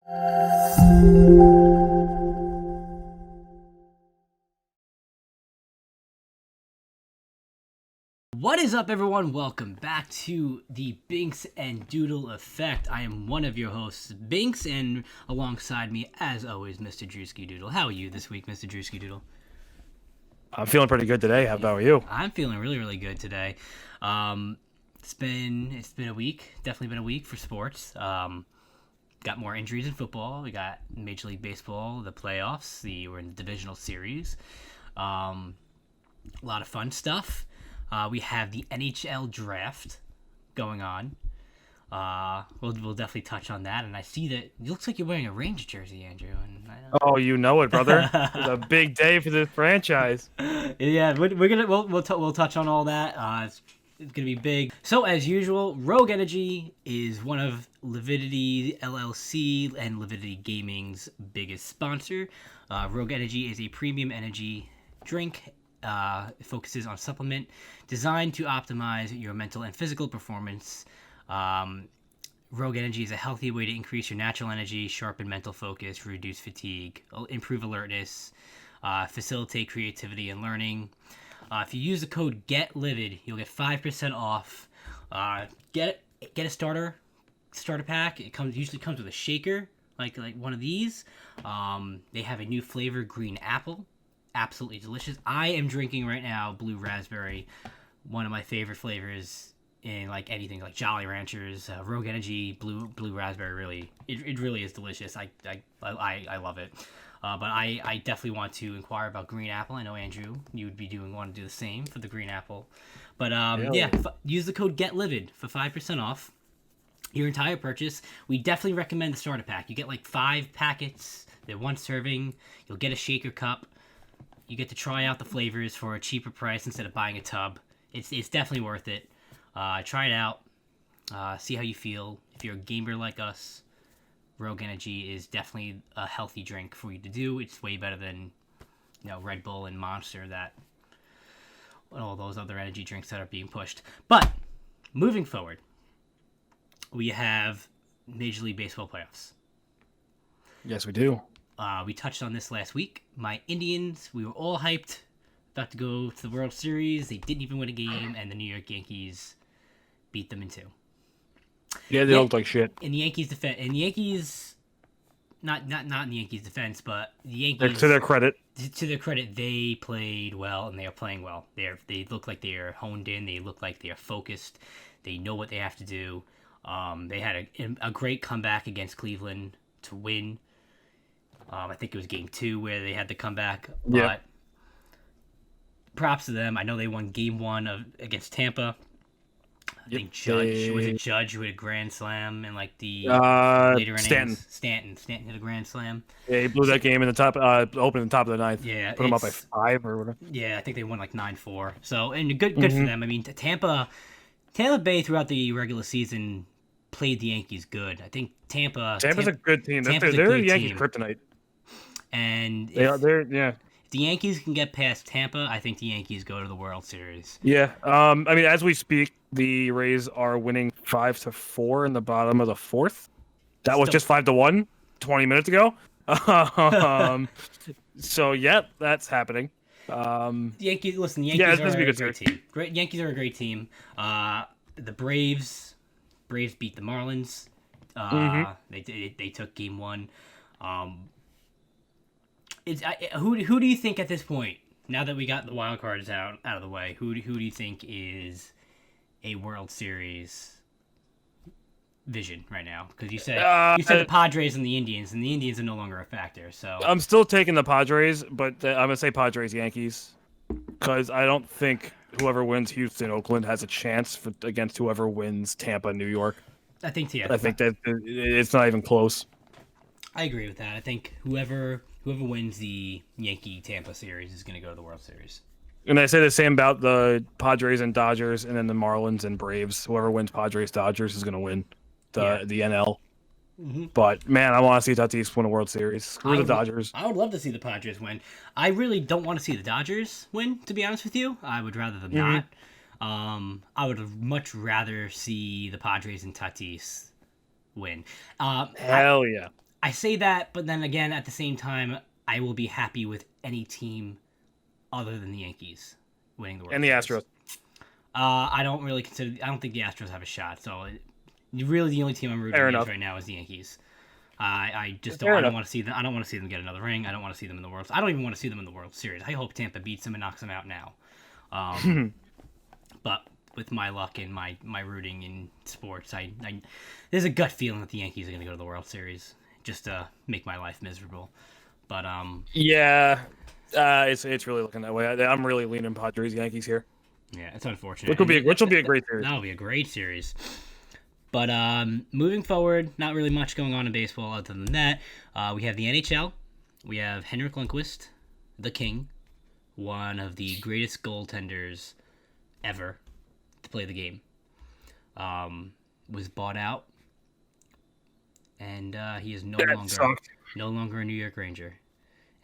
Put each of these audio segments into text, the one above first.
What is up, everyone? Welcome back to the Binkz and Doodle Effect. I am one of your hosts, Binkz, and alongside me, as always, Mr. DrewskiDoodle. How are you this week, Mr. DrewskiDoodle? I'm feeling pretty good today. How about you? I'm feeling really, really good today. It's been a week. Definitely been a week for sports. Got more injuries in football. We got Major League Baseball, the playoffs. We're in the divisional series. A lot of fun stuff. We have the NHL draft going on. We'll definitely touch on that. And I see that it looks like you're wearing a Ranger jersey, Andrew. And Oh, you know it, brother. It's a big day for this franchise. Yeah, we'll touch on all that. It's gonna be big. So as usual, Rogue Energy is one of Lividity LLC and Lividity Gaming's biggest sponsor. Rogue Energy is a premium energy drink. It focuses on supplement designed to optimize your mental and physical performance. Rogue Energy is a healthy way to increase your natural energy, sharpen mental focus, reduce fatigue, improve alertness, facilitate creativity and learning. If you use the code GETLIVID, you'll get 5% off. Get a starter pack. It usually comes with a shaker, like one of these. They have a new flavor, green apple. Absolutely delicious. I am drinking right now blue raspberry, one of my favorite flavors in like anything, like Jolly Ranchers, Rogue Energy, blue raspberry. It really is delicious. I love it. But I definitely want to inquire about green apple. I know, Andrew, you would want to do the same for the green apple. But use the code GETLIVID for 5% off your entire purchase. We definitely recommend the starter pack. You get like 5 packets. They're one serving. You'll get a shaker cup. You get to try out the flavors for a cheaper price instead of buying a tub. It's definitely worth it. Try it out. See how you feel. If you're a gamer like us, Rogue Energy is definitely a healthy drink for you to do. It's way better than Red Bull and Monster and all those other energy drinks that are being pushed. But moving forward, we have Major League Baseball playoffs. Yes, we do. We touched on this last week. My Indians, we were all hyped, about to go to the World Series. They didn't even win a game, and the New York Yankees beat them in 2. Yeah, they looked like shit. In the Yankees' defense, not in the Yankees' defense, but the Yankees. To their credit, they played well, and they are playing well. They look like they are honed in. They look like they are focused. They know what they have to do. They had a great comeback against Cleveland to win. I think it was game 2 where they had the comeback. But yeah. Props to them. I know they won game 1 against Tampa. I think Judge who hit a grand slam in like the later innings. Stanton hit a grand slam. Yeah, he blew that game in the top, opening the top of the 9th. Yeah, put them up by 5 or whatever. Yeah, I think they won like 9-4. So and good for them. I mean, Tampa Bay throughout the regular season played the Yankees good. I think Tampa's a good team. They're Yankee kryptonite. And they're if the Yankees can get past Tampa, I think the Yankees go to the World Series. Yeah. I mean, as we speak, the Rays are winning 5-4 in the bottom of the 4th. That was just 5-1 20 minutes ago. So yeah, that's happening. The Yankees are a great team. Yankees are a great team. The Braves beat the Marlins. They took game 1. Who do you think at this point, now that we got the wild cards out of the way, who do you think is a World Series vision right now? Because you said the Padres and the Indians are no longer a factor. So I'm still taking the Padres, but I'm gonna say Padres-Yankees because I don't think whoever wins Houston-Oakland has a chance against whoever wins Tampa-New York. I think that it's not even close. I agree with that. I think whoever wins the Yankee-Tampa series is going to go to the World Series. And I say the same about the Padres and Dodgers, and then the Marlins and Braves. Whoever wins Padres-Dodgers is going to win the NL. Mm-hmm. But, man, I want to see Tatis win a World Series. Screw the Dodgers. I would love to see the Padres win. I really don't want to see the Dodgers win, to be honest with you. I would rather them not. I would much rather see the Padres and Tatis win. Hell yeah. I say that, but then again, at the same time, I will be happy with any team other than the Yankees winning the World And the Series. Astros. I don't really consider. I don't think the Astros have a shot. So, really, the only team I'm rooting against right now is the Yankees. I just don't. I don't want to see them. I don't want to see them get another ring. I don't want to see them in the World. I don't even want to see them in the World Series. I hope Tampa beats them and knocks them out now. But with my luck and my rooting in sports, I there's a gut feeling that the Yankees are going to go to the World Series just to make my life miserable. But yeah, it's really looking that way. I'm really leaning Padres Yankees here. Yeah, it's unfortunate. Which will be a great series. That'll be a great series. But moving forward, not really much going on in baseball other than that. We have the NHL. We have Henrik Lundqvist, the King, one of the greatest goaltenders ever to play the game. Was bought out, and he is no longer a New York Ranger.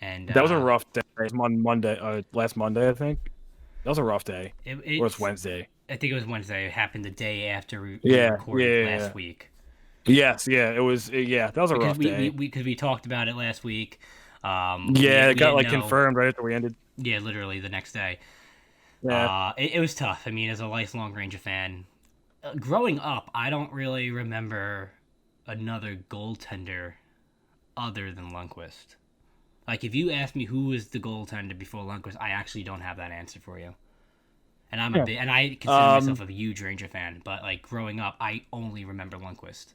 And that was a rough day. It was Monday, last Monday, I think. That was a rough day. Or it's Wednesday. I think it was Wednesday. It happened the day after we recorded last week. Yes, yeah, it was. Yeah, that was a rough day. Because we talked about it last week. It got confirmed right after we ended. Yeah, literally the next day. Yeah. It was tough. I mean, as a lifelong Ranger fan, growing up, I don't really remember another goaltender other than Lundqvist. Like, if you ask me who was the goaltender before Lundqvist, I actually don't have that answer for you. And I consider myself a huge Ranger fan, but like growing up, I only remember Lundqvist.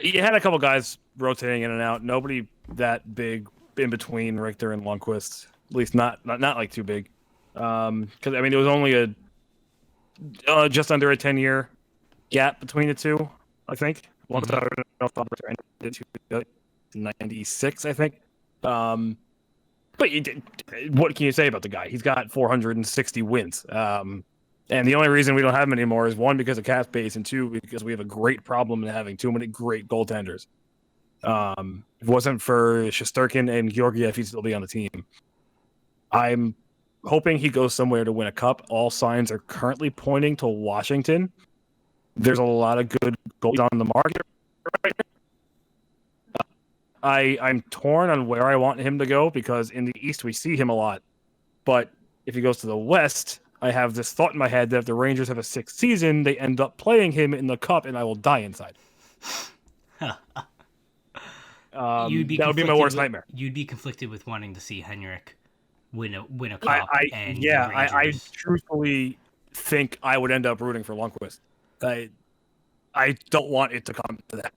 You had a couple guys rotating in and out. Nobody that big in between Richter and Lundqvist. At least not like too big. Because I mean, it was only a just under a 10-year gap between the two. I think. Once I ended 96, I think. But what can you say about the guy? He's got 460 wins. And the only reason we don't have him anymore is one, because of cap space, and two, because we have a great problem in having too many great goaltenders. If it wasn't for Shesterkin and Georgiev, he'd still be on the team. I'm hoping he goes somewhere to win a cup. All signs are currently pointing to Washington. There's a lot of good goalies on the market right now. I'm torn on where I want him to go, because in the East we see him a lot. But if he goes to the West, I have this thought in my head that if the Rangers have a sixth season, they end up playing him in the Cup, and I will die inside. That would be my worst nightmare. You'd be conflicted with wanting to see Henrik win a Cup. I truthfully think I would end up rooting for Lundqvist. I don't want it to come to that.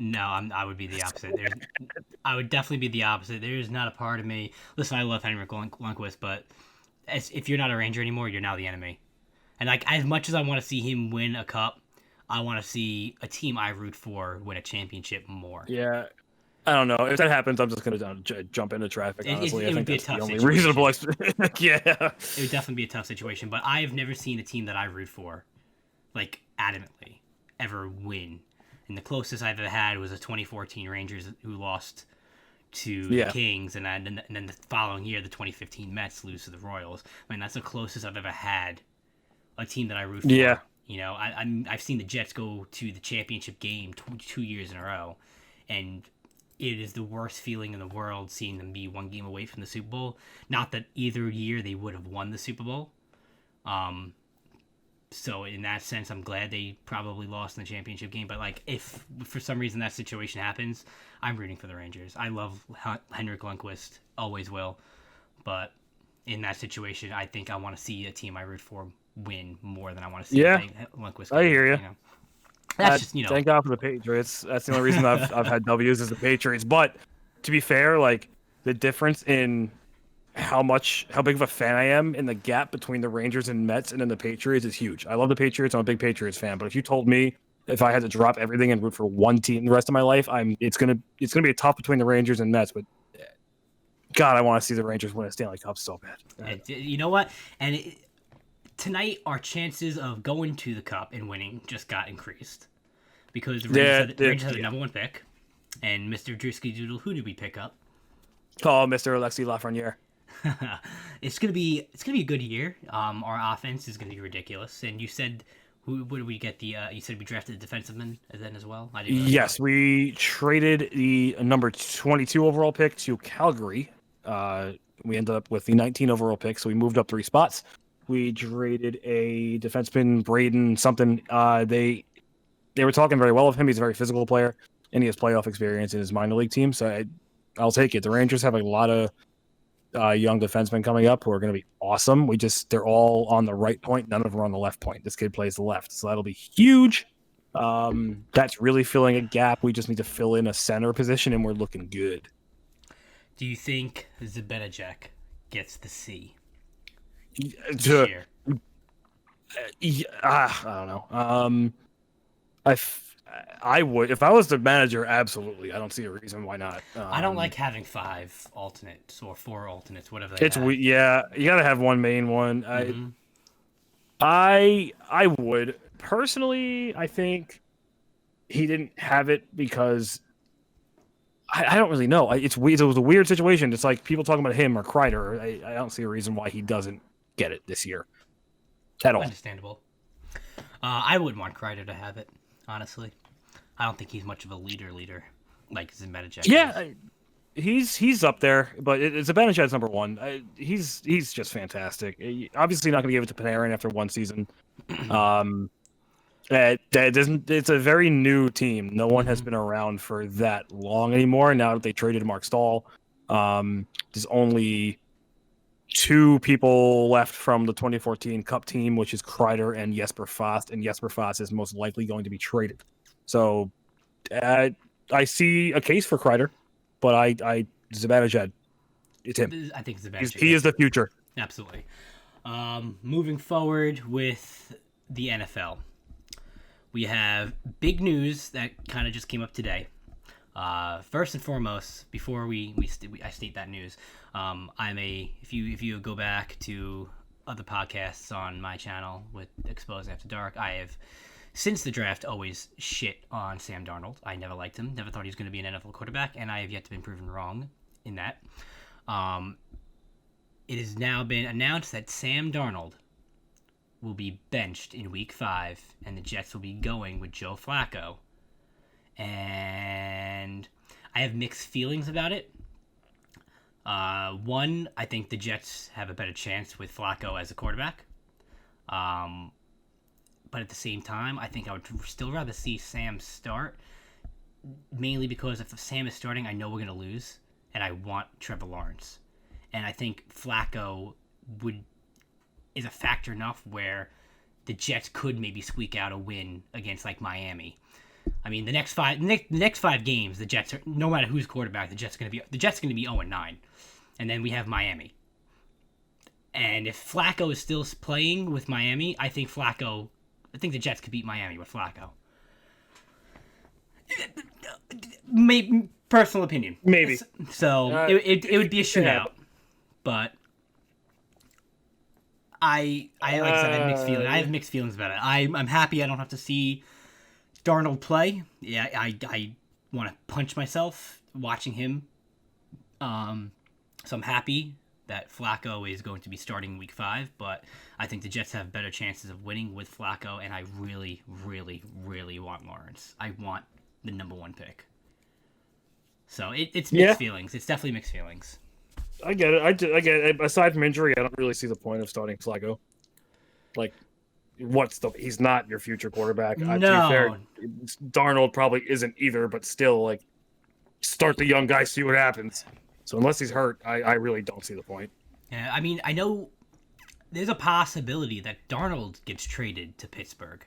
No, I would be the opposite. I would definitely be the opposite. There is not a part of me. Listen, I love Henrik Lundqvist, but if you're not a Ranger anymore, you're now the enemy. And like, as much as I want to see him win a cup, I want to see a team I root for win a championship more. Yeah, I don't know. If that happens, I'm just gonna jump into traffic. Honestly, it would be a tough situation. Reasonable. Yeah, it would definitely be a tough situation. But I have never seen a team that I root for, like adamantly, ever win. And the closest I've ever had was a 2014 Rangers who lost to the Kings, and then the following year, the 2015 Mets lose to the Royals. I mean, that's the closest I've ever had a team that I root for. Yeah. You know, I've seen the Jets go to the championship game 2 years in a row, and it is the worst feeling in the world seeing them be one game away from the Super Bowl. Not that either year they would have won the Super Bowl. So in that sense, I'm glad they probably lost in the championship game. But like, if for some reason that situation happens, I'm rooting for the Rangers. I love Henrik Lundqvist, always will. But in that situation, I think I want to see a team I root for win more than I want to see Lundqvist. I hear you. You know? That's just, you know. Thank God for the Patriots. That's the only reason I've had W's as the Patriots. But to be fair, like, the difference in how big of a fan I am in the gap between the Rangers and Mets and then the Patriots is huge. I love the Patriots. I'm a big Patriots fan. But if you told me if I had to drop everything and root for one team the rest of my life, it's gonna be a tough between the Rangers and Mets. But God, I want to see the Rangers win a Stanley Cup so bad. You know what? And tonight, our chances of going to the Cup and winning just got increased because the Rangers had the number one pick, and Mr. DrewskiDoodle, who did we pick up? Oh, Mr. Alexis Lafreniere. It's gonna be a good year. Our offense is gonna be ridiculous, and you said Who did we get? You said we drafted the defenseman then as well. I didn't. Yes, we traded the number 22 overall pick to Calgary. We ended up with the 19 overall pick, so we moved up 3 spots. We traded a defenseman, Braden something. They were talking very well of him. He's a very physical player, and he has playoff experience in his minor league team. So I'll take it. The Rangers have a lot of young defensemen coming up who are going to be awesome. They're all on the right point. None of them are on the left point. This kid plays the left, so that'll be huge. That's really filling a gap. We just need to fill in a center position, and we're looking good. Do you think Zibanejad gets the C? This year? I don't know. I would, if I was the manager, absolutely. I don't see a reason why not. I don't like having 5 alternates or 4 alternates, whatever they have. Yeah, you gotta have one main one. Mm-hmm. I would personally. I think he didn't have it because I don't really know. It was a weird situation. It's like people talking about him or Kreider. I don't see a reason why he doesn't get it this year at all. Understandable. I wouldn't want Kreider to have it, honestly. I don't think he's much of a leader like Zibanejad. Yeah, he's up there, but Zibanejad's number 1. He's just fantastic. Obviously, not going to give it to Panarin after 1 season. It's a very new team. No one has been around for that long anymore. Now that they traded Mark Stahl, there's only 2 people left from the 2014 Cup team, which is Kreider and Jesper Fast, and Jesper Fast is most likely going to be traded. So I see a case for Kreider, but Zibanejad, it's him. I think Zibanejad. He is the future. Absolutely. Moving forward with the NFL, we have big news that kind of just came up today. First and foremost, before I state that news, if you go back to other podcasts on my channel with Exposed After Dark, I have, since the draft, always shit on Sam Darnold. I never liked him, never thought he was going to be an NFL quarterback, and I have yet to be proven wrong in that. It has now been announced that Sam Darnold will be benched in Week 5, and the Jets will be going with Joe Flacco. And I have mixed feelings about it. One, I think the Jets have a better chance with Flacco as a quarterback. But at the same time, I think I would still rather see Sam start, mainly because if Sam is starting, I know we're going to lose, and I want Trevor Lawrence. And I think Flacco is a factor enough where the Jets could maybe squeak out a win against like Miami. I mean, the next 5 games, the Jets are, no matter who's quarterback, the Jets are going to be 0-9, and then we have Miami. And if Flacco is still playing with Miami, I think the Jets could beat Miami with Flacco. Maybe, personal opinion. Maybe. So it would be a shootout, but like I said, I have mixed feelings about it. I'm happy I don't have to see Darnold play. Yeah, I want to punch myself watching him. So I'm happy that Flacco is going to be starting Week 5, but I think the Jets have better chances of winning with Flacco, and I really, really, really want Lawrence. I want the number 1 pick. So it's mixed feelings. It's definitely mixed feelings. I get it. I get it. Aside from injury, I don't really see the point of starting Flacco. Like, he's not your future quarterback. No. To be fair, Darnold probably isn't either, but still, like, start the young guy, see what happens. So unless he's hurt, I really don't see the point. Yeah, I mean, I know there's a possibility that Darnold gets traded to Pittsburgh.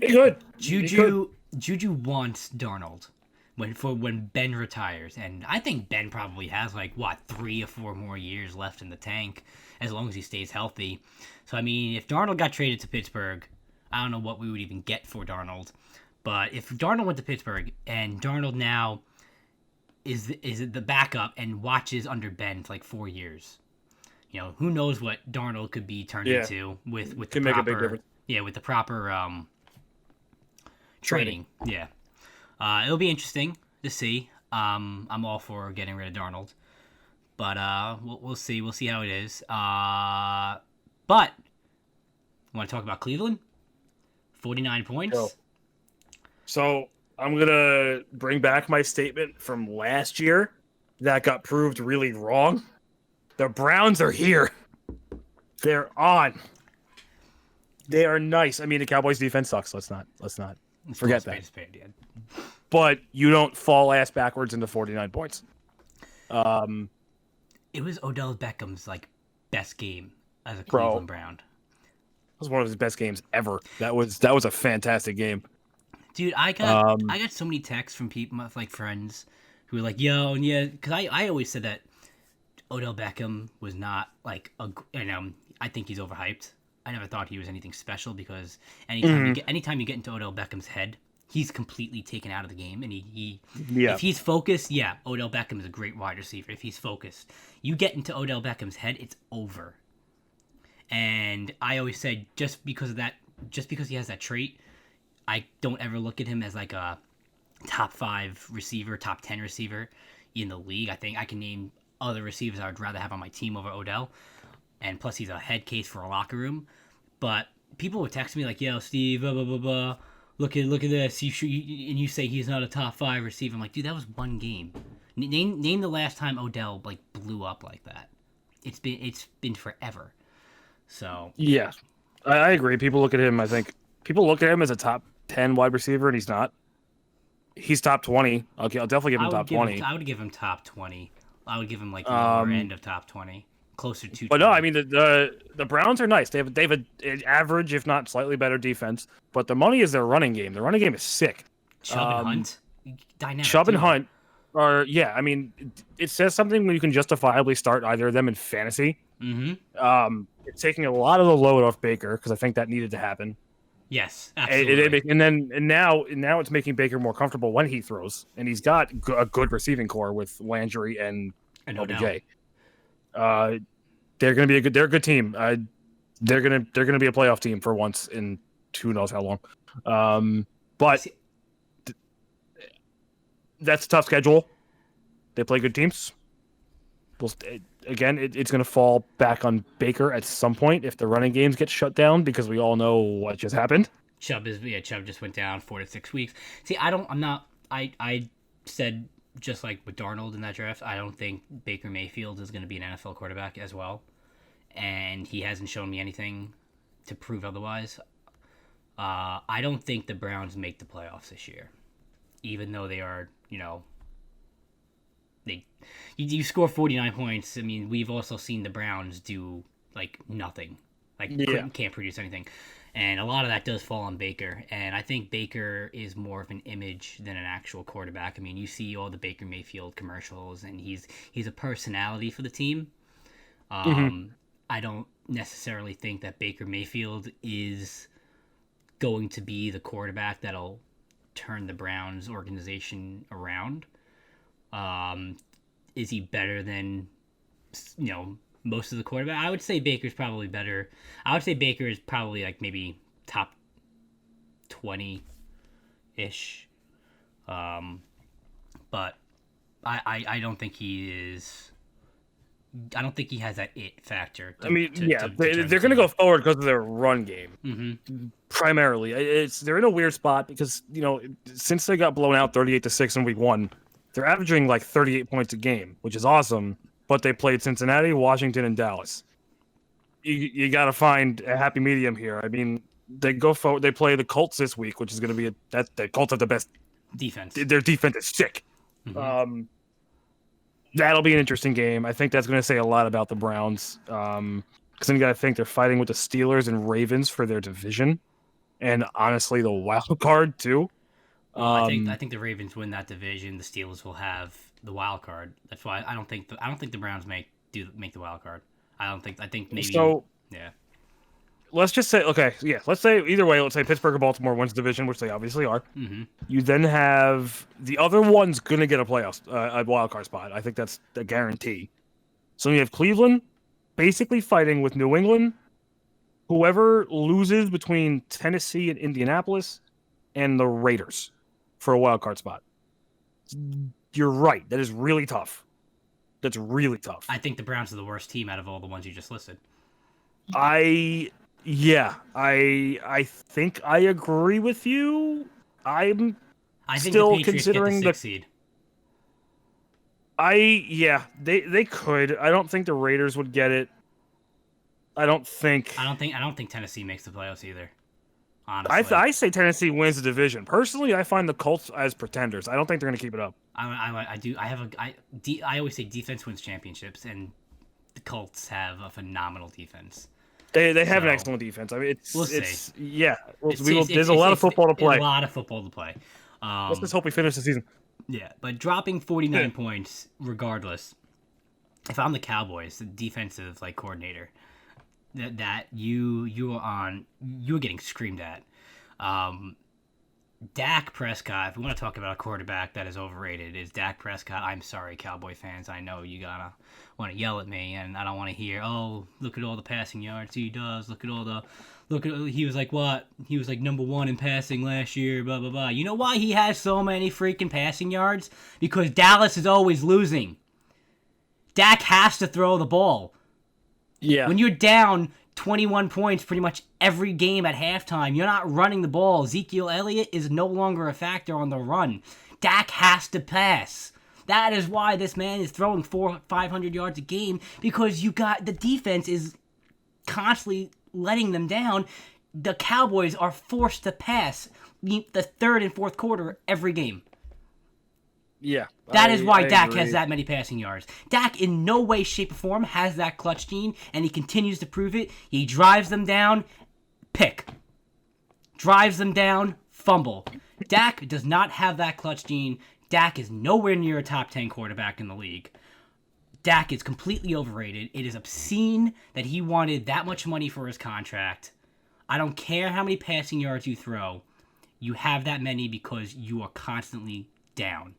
He could. Juju wants Darnold when Ben retires, and I think Ben probably has 3 or 4 more years left in the tank as long as he stays healthy. So I mean, if Darnold got traded to Pittsburgh, I don't know what we would even get for Darnold. But if Darnold went to Pittsburgh and Darnold now is the backup and watches under Ben for 4 years, who knows what Darnold could be turned into with the proper, make a big difference. Yeah, with the proper training. Yeah. It'll be interesting to see. I'm all for getting rid of Darnold, but we'll see. We'll see how it is. But want to talk about Cleveland? 49 points. Go. So I'm going to bring back my statement from last year that got proved really wrong. The Browns are here. They're on. They are nice. I mean, the Cowboys defense sucks. Let's not forget that. But you don't fall ass backwards into 49 points. It was Odell Beckham's like best game as a Cleveland Brown. It was one of his best games ever. That was a fantastic game. Dude, I got so many texts from people, like friends, who were like, "Yo, and yeah," because I always said that Odell Beckham was not like I think he's overhyped. I never thought he was anything special because anytime you get into Odell Beckham's head, he's completely taken out of the game. And if he's focused, Odell Beckham is a great wide receiver. If he's focused, you get into Odell Beckham's head, it's over. And I always said just because he has that trait, I don't ever look at him as like a top 5 receiver, top 10 receiver in the league. I think I can name other receivers I would rather have on my team over Odell. And plus, he's a head case for a locker room. But people would text me like, "Yo, Steve, blah blah blah blah. Look at this. And you say he's not a top 5 receiver." I'm like, dude, that was one game. Name the last time Odell like blew up like that. It's been forever. So yeah, I agree. People look at him. I think people look at him as a top 10 wide receiver, and he's not. He's top 20. Okay, I'll definitely give him top 20. I would give him top 20. I would give him like the lower end of top 20. Closer to. But 20. No, I mean the Browns are nice. They have an average, if not slightly better defense. But the money is their running game. The running game is sick. Chubb and Hunt, dynamic. Chubb and Hunt are I mean, it says something when you can justifiably start either of them in fantasy. Mm-hmm. It's taking a lot of the load off Baker because I think that needed to happen. Yes, absolutely. And now it's making Baker more comfortable when he throws, and he's got a good receiving core with Landry and OBJ. They're gonna be they're a good team. They're gonna be a playoff team for once in who knows how long. But that's a tough schedule. They play good teams. Again, it's going to fall back on Baker at some point if the running games get shut down because we all know what just happened. Chubb just went down 4 to 6 weeks. See, I said just like with Darnold in that draft, I don't think Baker Mayfield is going to be an NFL quarterback as well. And he hasn't shown me anything to prove otherwise. I don't think the Browns make the playoffs this year. Even though they are, you score 49 points. I mean, we've also seen the Browns do like nothing, can't produce anything, and a lot of that does fall on Baker. And I think Baker is more of an image than an actual quarterback. I mean, you see all the Baker Mayfield commercials, and he's a personality for the team. I don't necessarily think that Baker Mayfield is going to be the quarterback that'll turn the Browns organization around. Is he better than, most of the quarterback? I would say Baker's probably better. I would say Baker is probably like maybe top 20-ish. But I don't think he is. I don't think he has that it factor. They're going to go forward because of their run game, primarily. They're in a weird spot because since they got blown out 38-6 in week 1, they're averaging like 38 points a game, which is awesome. But they played Cincinnati, Washington, and Dallas. You got to find a happy medium here. I mean, they go forward. They play the Colts this week, which is going to be the Colts have the best defense. Their defense is sick. That'll be an interesting game. I think that's going to say a lot about the Browns. Because then you got to think they're fighting with the Steelers and Ravens for their division, and honestly, the wild card too. I think the Ravens win that division. The Steelers will have the wild card. That's why I don't think the Browns make the wild card. I think maybe so. Yeah. Let's just say let's say either way. Let's say Pittsburgh or Baltimore wins the division, which they obviously are. You then have the other one's going to get a wild card spot. I think that's a guarantee. So you have Cleveland basically fighting with New England. Whoever loses between Tennessee and Indianapolis and the Raiders for a wild card spot. You're right. That is really tough. That's really tough. I think the Browns are the worst team out of all the ones you just listed. Yeah, I think I agree with you. I think still the Patriots considering get the 6th seed. They could. I don't think the Raiders would get it. I don't think Tennessee makes the playoffs either. Honestly, I say Tennessee wins the division. Personally, I find the Colts as pretenders. I don't think they're going to keep it up. I always say defense wins championships, and the Colts have a phenomenal defense. They have an excellent defense. I mean, there's a lot of football to play. A lot of football to play. Let's just hope we finish the season. Yeah, but dropping 49 points, regardless. If I'm the Cowboys, the defensive coordinator, that you are getting screamed at. Dak Prescott, if we want to talk about a quarterback that is overrated, is Dak Prescott. I'm sorry, Cowboy fans. I know you want to yell at me, and I don't want to hear, oh, look at all the passing yards he does. He was like what? He was like number 1 in passing last year, blah, blah, blah. You know why he has so many freaking passing yards? Because Dallas is always losing. Dak has to throw the ball. Yeah. When you're down 21 points pretty much every game at halftime, you're not running the ball. Ezekiel Elliott is no longer a factor on the run. Dak has to pass. That is why this man is throwing 400-500 yards a game, because you got the defense is constantly letting them down. The Cowboys are forced to pass the third and fourth quarter every game. Yeah. That is why Dak has that many passing yards. Dak in no way, shape, or form has that clutch gene, and he continues to prove it. He drives them down, pick. Drives them down, fumble. Dak does not have that clutch gene. Dak is nowhere near a top 10 quarterback in the league. Dak is completely overrated. It is obscene that he wanted that much money for his contract. I don't care how many passing yards you throw. You have that many because you are constantly down.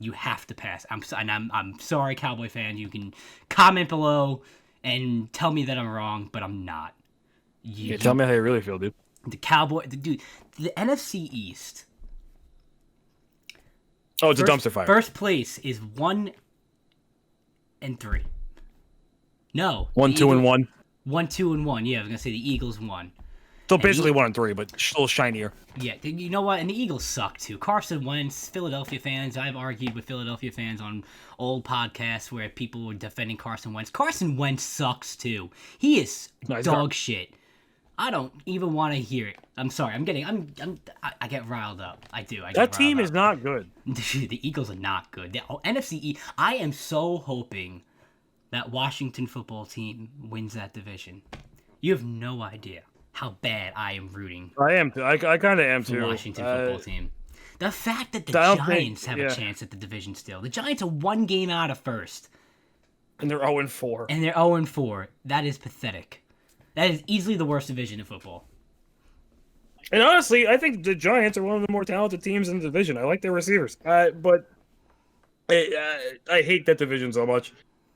You have to pass. I'm sorry, Cowboy fan. You can comment below and tell me that I'm wrong, but I'm not. Tell me how you really feel, dude. The NFC East. Oh, it's a dumpster fire. First place is 1 and 3. No. 1, 2, and 1. 1, 2, and 1. Yeah, I was gonna say the Eagles won. So basically 1 and 3, but a little shinier. Yeah, you know what? And the Eagles suck too. Carson Wentz, Philadelphia fans. I've argued with Philadelphia fans on old podcasts where people were defending Carson Wentz. Carson Wentz sucks too. He is dog shit. I don't even want to hear it. I'm sorry. I get riled up. I do. That team is not good. The Eagles are not good. The NFC East. I am so hoping that Washington football team wins that division. You have no idea how bad I am rooting. I am. I kind of am too. The Washington football team. The fact that the Giants have a chance at the division still. The Giants are 1 game out of first. And they're 0-4. And they're 0-4. That is pathetic. That is easily the worst division in football. And honestly, I think the Giants are one of the more talented teams in the division. I like their receivers. But I hate that division so much.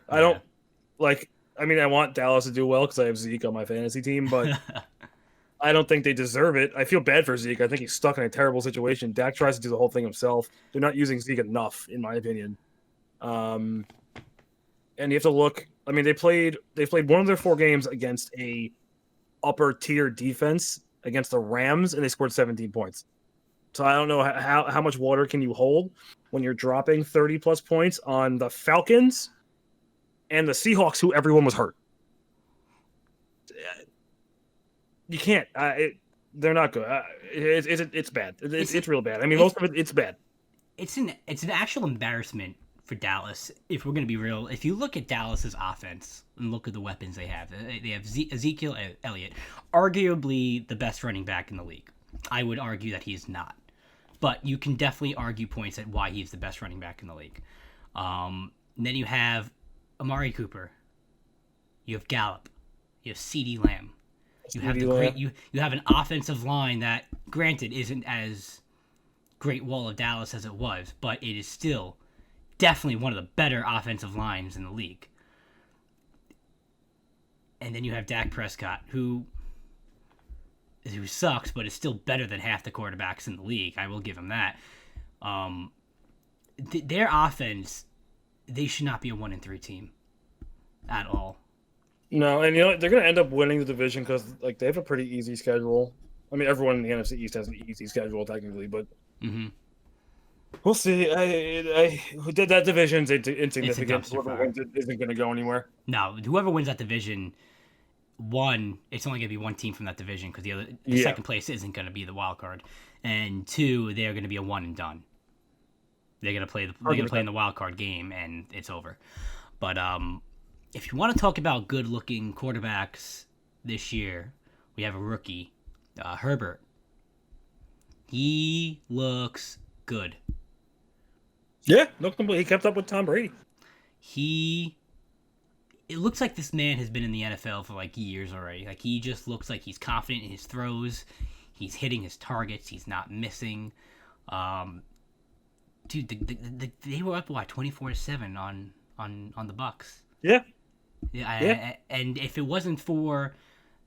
I don't like... I mean, I want Dallas to do well because I have Zeke on my fantasy team, but I don't think they deserve it. I feel bad for Zeke. I think he's stuck in a terrible situation. Dak tries to do the whole thing himself. They're not using Zeke enough, in my opinion. And you have to look. I mean, they played one of their 4 games against a upper tier defense against the Rams, and they scored 17 points. So I don't know how much water can you hold when you're dropping 30 plus points on the Falcons and the Seahawks, who everyone was hurt. You can't. They're not good. It's bad. It's real bad. I mean, most of it's bad. It's an actual embarrassment for Dallas, if we're going to be real. If you look at Dallas's offense and look at the weapons they have Ezekiel Elliott, arguably the best running back in the league. I would argue that he's not. But you can definitely argue points at why he's the best running back in the league. Then you have Amari Cooper. You have Gallup. You have CeeDee Lamb. You have you have an offensive line that, granted, isn't as great wall of Dallas as it was, but it is still definitely one of the better offensive lines in the league. And then you have Dak Prescott, who sucks, but is still better than half the quarterbacks in the league. I will give him that. Their offense, they should not be a 1-3 team at all. No, and they're going to end up winning the division because like they have a pretty easy schedule. I mean, everyone in the NFC East has an easy schedule technically, but we'll see. That division's insignificant. Whoever wins it isn't going to go anywhere. No, whoever wins that division, it's only going to be one team from that division because the second place isn't going to be the wild card, and two, they're going to be a one and done. They're going to play in the wild card game, and it's over. But if you want to talk about good-looking quarterbacks this year, we have a rookie, Herbert. He looks good. Yeah, he kept up with Tom Brady. It looks like this man has been in the NFL for like years already. Like he just looks like he's confident in his throws. He's hitting his targets. He's not missing. Dude, they were up 24-7 on the Bucks. Yeah. And if it wasn't for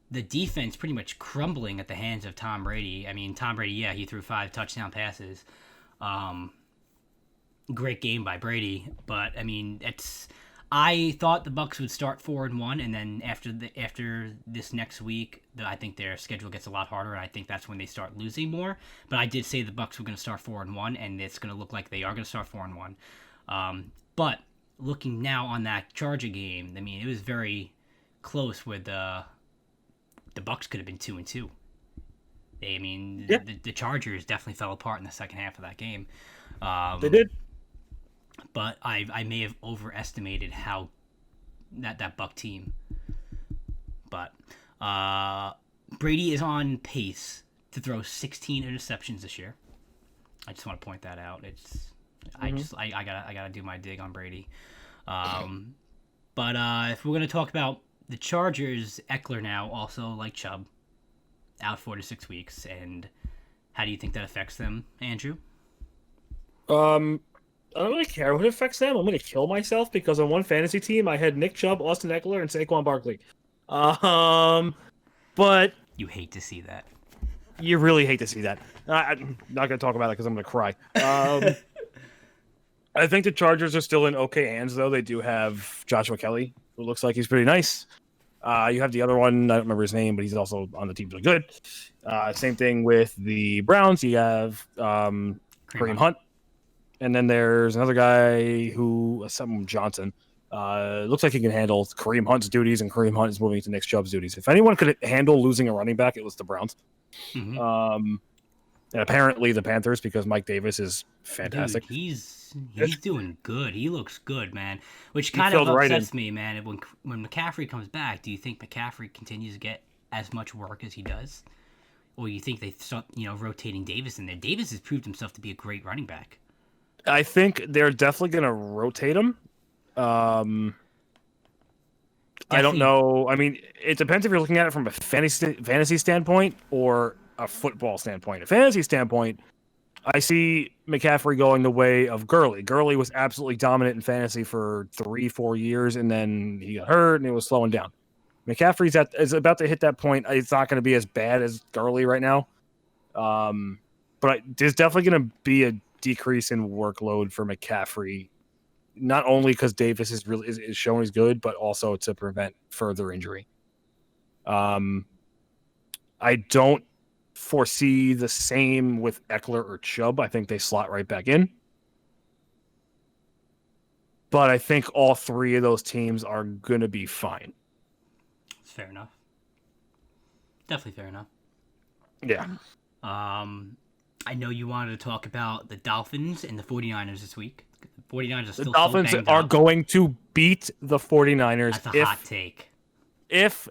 the defense pretty much crumbling at the hands of Tom Brady, I mean, Tom Brady, he threw 5 touchdown passes. Great game by Brady, but I mean, I thought the Bucks would start 4-1, and then after this next week, I think their schedule gets a lot harder, and I think that's when they start losing more. But I did say the Bucks were going to start 4-1, and it's going to look like they are going to start 4-1. But looking now on that Charger game, I mean, it was very close. With the Bucks could have been 2-2. The Chargers definitely fell apart in the second half of that game. They did. But I may have overestimated how that Buck team. But Brady is on pace to throw 16 interceptions this year. I just want to point that out. I gotta do my dig on Brady. But if we're gonna talk about the Chargers, Eckler now also like Chubb, out 4 to 6 weeks, and how do you think that affects them, Andrew? I don't really care what affects them. I'm going to kill myself because on one fantasy team, I had Nick Chubb, Austin Eckler, and Saquon Barkley. But you hate to see that. You really hate to see that. I'm not going to talk about it because I'm going to cry. I think the Chargers are still in okay hands, though. They do have Joshua Kelly, who looks like he's pretty nice. You have the other one. I don't remember his name, but he's also on the team really good. Same thing with the Browns. You have Kareem Hunt. And then there's another guy some Johnson. Looks like he can handle Kareem Hunt's duties, and Kareem Hunt is moving to Nick Chubb's duties. If anyone could handle losing a running back, it was the Browns. And apparently the Panthers, because Mike Davis is fantastic. Dude, he's doing good. He looks good, man. Which kind of upsets me, man. When McCaffrey comes back, do you think McCaffrey continues to get as much work as he does? Or you think they start, rotating Davis in there? Davis has proved himself to be a great running back. I think they're definitely going to rotate him. I don't know. I mean, it depends if you're looking at it from a fantasy standpoint or a football standpoint. A fantasy standpoint, I see McCaffrey going the way of Gurley. Gurley was absolutely dominant in fantasy for 3-4 years, and then he got hurt, and it was slowing down. McCaffrey's is about to hit that point. It's not going to be as bad as Gurley right now. But there's definitely going to be a decrease in workload for McCaffrey, not only because Davis is showing he's good, but also to prevent further injury. I don't foresee the same with Eckler or Chubb. I think they slot right back in. But I think all three of those teams are going to be fine. Fair enough. Definitely fair enough. Yeah. I know you wanted to talk about the Dolphins and the 49ers this week. The 49ers are still The Dolphins are going to beat the 49ers. That's a hot take. If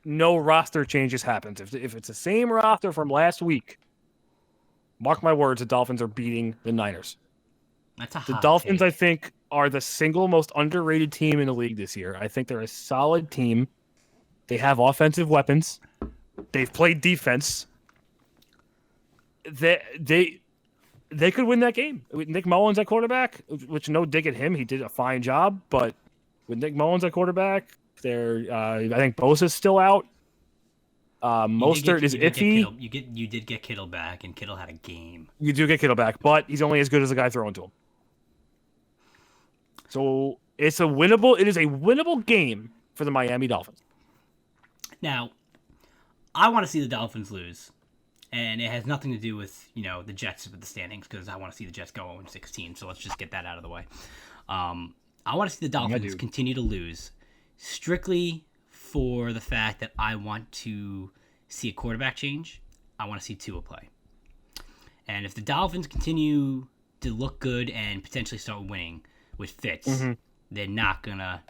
no roster changes happens, if it's the same roster from last week, mark my words, the Dolphins are beating the Niners. That's a hot The Dolphins, take. I think, are the single most underrated team in the league this year. I think they're a solid team. They have offensive weapons. They've played defense. They could win that game with Nick Mullins at quarterback, which no dig at him. He did a fine job, but with Nick Mullins at quarterback, I think Bosa's still out. Mostert is iffy. You did get Kittle back, and Kittle had a game. You do get Kittle back, but he's only as good as the guy throwing to him. So it is a winnable game for the Miami Dolphins. Now, I want to see the Dolphins lose. And it has nothing to do with, the Jets with the standings, because I want to see the Jets go 0-16. So let's just get that out of the way. I want to see the Dolphins continue to lose, strictly for the fact that I want to see a quarterback change. I want to see Tua play. And if the Dolphins continue to look good and potentially start winning with Fitz, they're not going to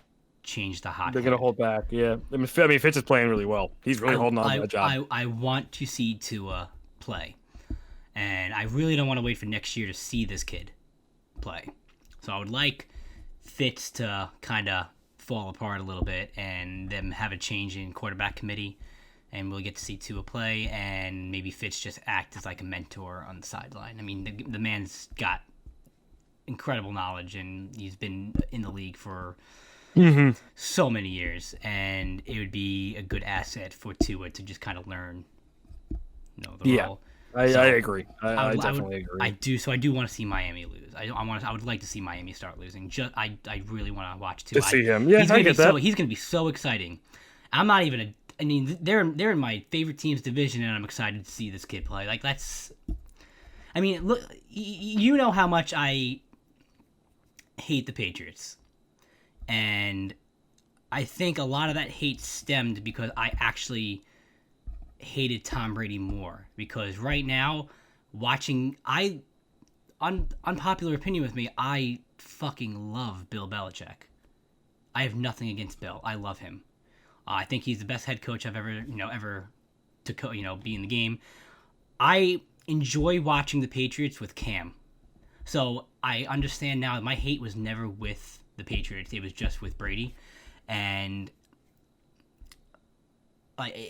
change the hot They're going to hold back, yeah. I mean, Fitz is playing really well. He's really holding on to that job. I want to see Tua play. And I really don't want to wait for next year to see this kid play. So I would like Fitz to kind of fall apart a little bit and them have a change in quarterback committee. And we'll get to see Tua play, and maybe Fitz just act as like a mentor on the sideline. I mean, the man's got incredible knowledge, and he's been in the league for so many years, and it would be a good asset for Tua to just kind of learn, the role. I agree. I definitely agree. I do. So I do want to see Miami lose. I would like to see Miami start losing. I really want to watch Tua. To see him. Yeah, I get that. He's going to be so exciting. I'm not even they're in my favorite team's division, and I'm excited to see this kid play. Like, that's... I mean, look, you know how much I hate the Patriots. And I think a lot of that hate stemmed because I actually hated Tom Brady more. Because right now, unpopular opinion with me, I fucking love Bill Belichick. I have nothing against Bill. I love him. I think he's the best head coach I've ever to be in the game. I enjoy watching the Patriots with Cam. So I understand now that my hate was never with the Patriots. It was just with Brady. And I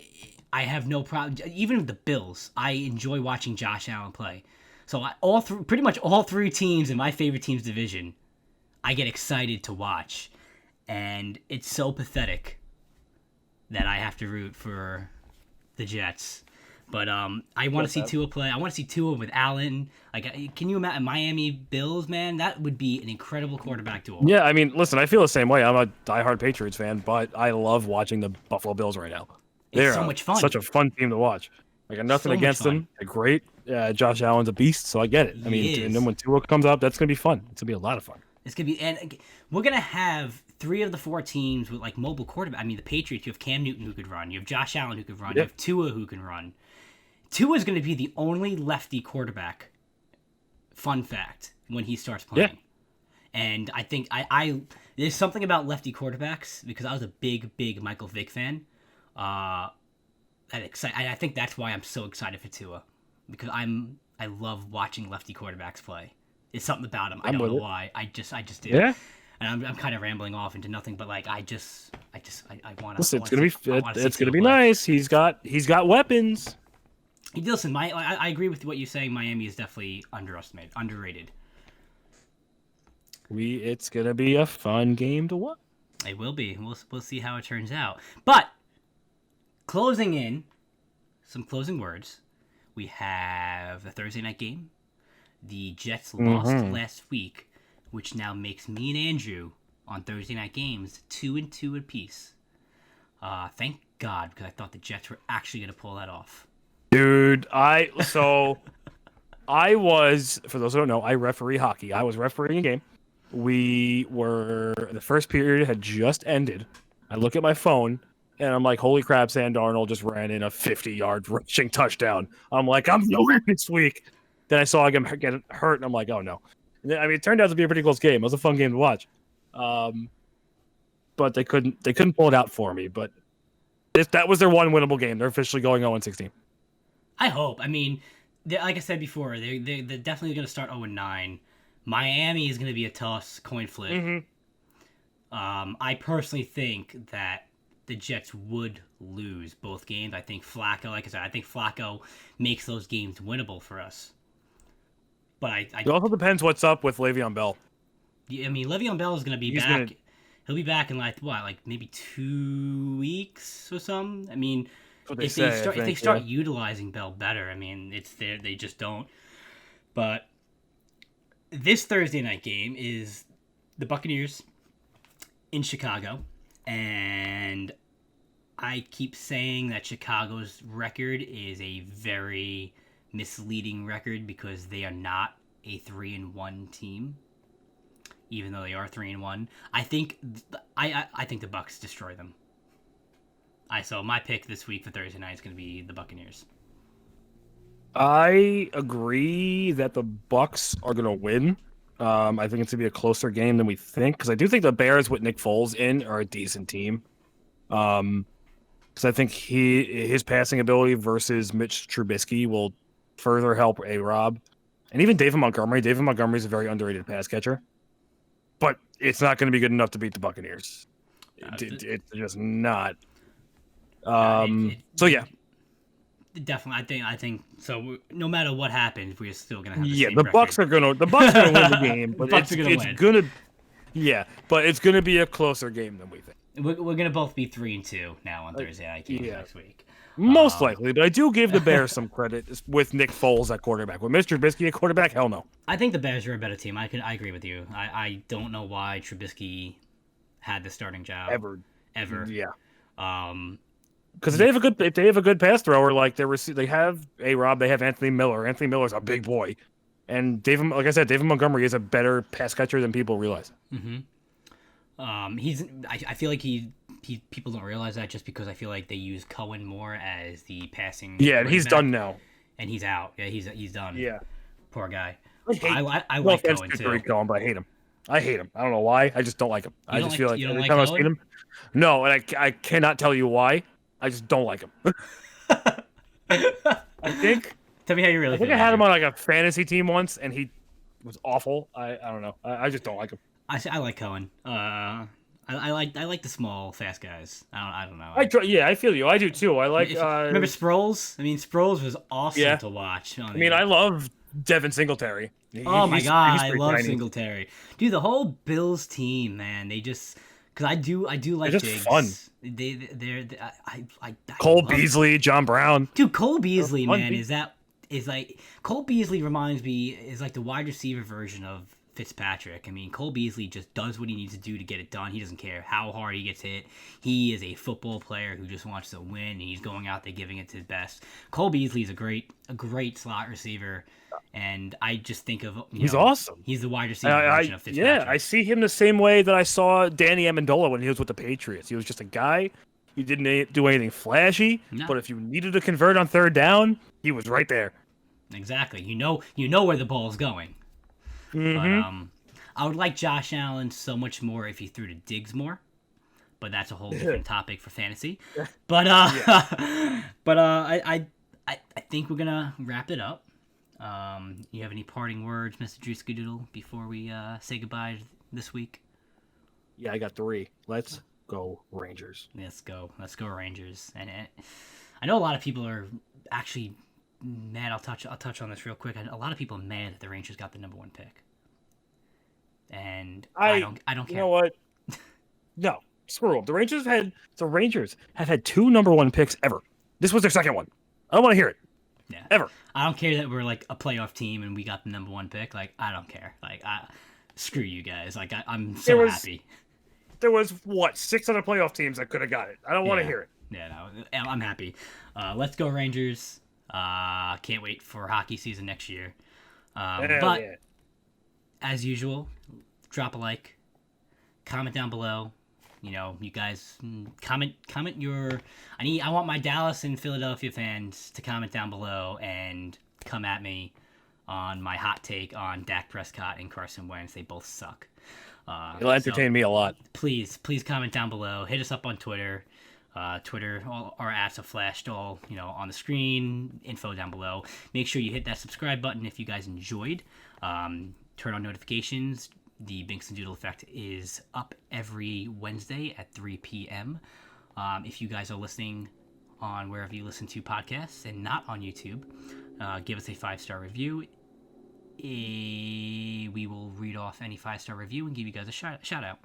have no problem. Even with the Bills, I enjoy watching Josh Allen play. So pretty much all three teams in my favorite team's division, I get excited to watch. And it's so pathetic that I have to root for the Jets. But I want to see Tua play. I want to see Tua with Allen. Like, can you imagine Miami Bills, man? That would be an incredible quarterback duel. Yeah, I mean, listen, I feel the same way. I'm a diehard Patriots fan, but I love watching the Buffalo Bills right now. They're so much fun. Such a fun team to watch. I got nothing against them. They're great. Josh Allen's a beast, so I get it. And then when Tua comes up, that's going to be fun. It's going to be a lot of fun. It's going to be, and we're going to have 3 of the 4 teams with, like, mobile quarterback. I mean, the Patriots, you have Cam Newton who could run. You have Josh Allen who could run. Yep. You have Tua who can run. Tua is going to be the only lefty quarterback, fun fact, when he starts playing. Yeah. And I think there's something about lefty quarterbacks, because I was a big Michael Vick fan. I think that's why I'm so excited for Tua, because I love watching lefty quarterbacks play. It's something about him. I don't know why. I just do. Yeah. And I'm kind of rambling off into nothing, but like I want to. Listen, it's gonna be nice. He's got weapons. Listen, I agree with what you're saying. Miami is definitely underrated. It's gonna be a fun game to watch. It will be. We'll see how it turns out. But closing in, some closing words. We have the Thursday night game. The Jets lost last week, which now makes me and Andrew on Thursday night games 2-2 apiece. Thank God, because I thought the Jets were actually going to pull that off. Dude, I was, for those who don't know, I referee hockey. I was refereeing a game. The first period had just ended. I look at my phone, and I'm like, holy crap, Sam Darnold just ran in a 50-yard rushing touchdown. I'm like, I'm nowhere this week. Then I saw him get hurt, and I'm like, oh, no. I mean, it turned out to be a pretty close game. It was a fun game to watch. But they couldn't pull it out for me. But if that was their one winnable game, they're officially going 0-16. I hope. I mean, like I said before, they're definitely going to start 0-9. Miami is going to be a toss coin flip. Mm-hmm. I personally think that the Jets would lose both games. I think Flacco, like I said, I think Flacco makes those games winnable for us. But it also depends what's up with Le'Veon Bell. I mean, Le'Veon Bell is going to be back. He'll be back in like maybe 2 weeks or something. I mean, if they start utilizing Bell better, I mean, it's there. They just don't. But this Thursday night game is the Buccaneers in Chicago, and I keep saying that Chicago's record is a very misleading record because they are not a 3-1 team, even though they are 3-1. I think I think the Bucks destroy them. So my pick this week for Thursday night is going to be the Buccaneers. I agree that the Bucks are going to win. I think it's going to be a closer game than we think, because I do think the Bears with Nick Foles in are a decent team. Because I think his passing ability versus Mitch Trubisky will further help A-Rob. And even David Montgomery. David Montgomery is a very underrated pass catcher. But it's not going to be good enough to beat the Buccaneers. It's just not. So yeah. Definitely, I think so. No matter what happens, we're still gonna have the same the record. Bucks are gonna win the game, but Bucks are gonna win. But it's gonna be a closer game than we think. We're gonna both be 3-2 now on Thursday night games next week. Most likely, but I do give the Bears some credit with Nick Foles at quarterback. With Mr. Trubisky at quarterback, hell no. I think the Bears are a better team. I agree with you. I don't know why Trubisky had the starting job ever. Yeah. Because if they have a good pass thrower, like they have A-Rob, they have Anthony Miller. Anthony Miller's a big boy, and like I said, David Montgomery is a better pass catcher than people realize. Mm-hmm. I feel like people don't realize that just because I feel like they use Cohen more as the passing. Yeah, he's done now, and he's out. Yeah, he's done. Yeah, poor guy. I like Cohen too. Cohen, but I hate him. I don't know why. I just don't like him. I just feel like every time I've seen him. No, and I cannot tell you why. I just don't like him. I think. Tell me how you really feel. I had him on like a fantasy team once, and he was awful. I don't know. I just don't like him. I like Cohen. I like the small, fast guys. I don't know. I feel you. I do too. I like. Remember Sproles? I mean, Sproles was awesome to watch. I love Devin Singletary. Oh my god, I love Singletary. Dude, the whole Bills team, man. They just because I do like. They're just fun. I Cole Beasley, John Brown. Dude, Cole Beasley, man, is like Cole Beasley reminds me is like the wide receiver version of Fitzpatrick. I mean, Cole Beasley just does what he needs to do to get it done. He doesn't care how hard he gets hit. He is a football player who just wants to win, and he's going out there giving it to his best. Cole Beasley is a great slot receiver, and I just think of he's awesome. He's the wide receiver version of Fitzpatrick. Yeah, I see him the same way that I saw Danny Amendola when he was with the Patriots. He was just a guy. He didn't do anything flashy, but if you needed to convert on third down, he was right there. Exactly. You know where the ball is going. Mm-hmm. But I would like Josh Allen so much more if he threw to Diggs more. But that's a whole different topic for fantasy. But I think we're gonna wrap it up. You have any parting words, Mr. DrewskiDoodle, before we say goodbye this week? Yeah, I got 3. Let's go Rangers. Let's go Rangers. And I know a lot of people are actually mad. I'll touch on this real quick. A lot of people are mad that the Rangers got the number 1 pick, and I don't care. You know what? No, screw them. The Rangers have had 2 number 1 picks ever. This was their second one. I don't want to hear it. Yeah, ever. I don't care that we're like a playoff team and we got the number 1 pick. Like, I don't care. Like, screw you guys. Like, I'm so happy. There was 6 other playoff teams that could have got it. I don't want to hear it. Yeah, no, I'm happy. Let's go Rangers. Can't wait for hockey season next year. As usual, drop a like, comment down below. You know, you guys comment your. I want my Dallas and Philadelphia fans to comment down below and come at me on my hot take on Dak Prescott and Carson Wentz. They both suck. It'll entertain me a lot. Please comment down below. Hit us up on Twitter. Twitter, all our ads are flashed all, on the screen, info down below. Make sure you hit that subscribe button if you guys enjoyed. Turn on notifications. The Binkz and Doodle Effect is up every Wednesday at 3 p.m. If you guys are listening on wherever you listen to podcasts and not on YouTube, give us a 5-star review. We will read off any 5-star review and give you guys a shout out.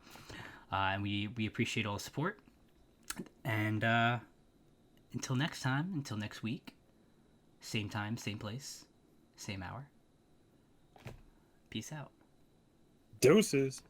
And we appreciate all the support. And until next time, until next week, same time, same place, same hour. Peace out. Deuces.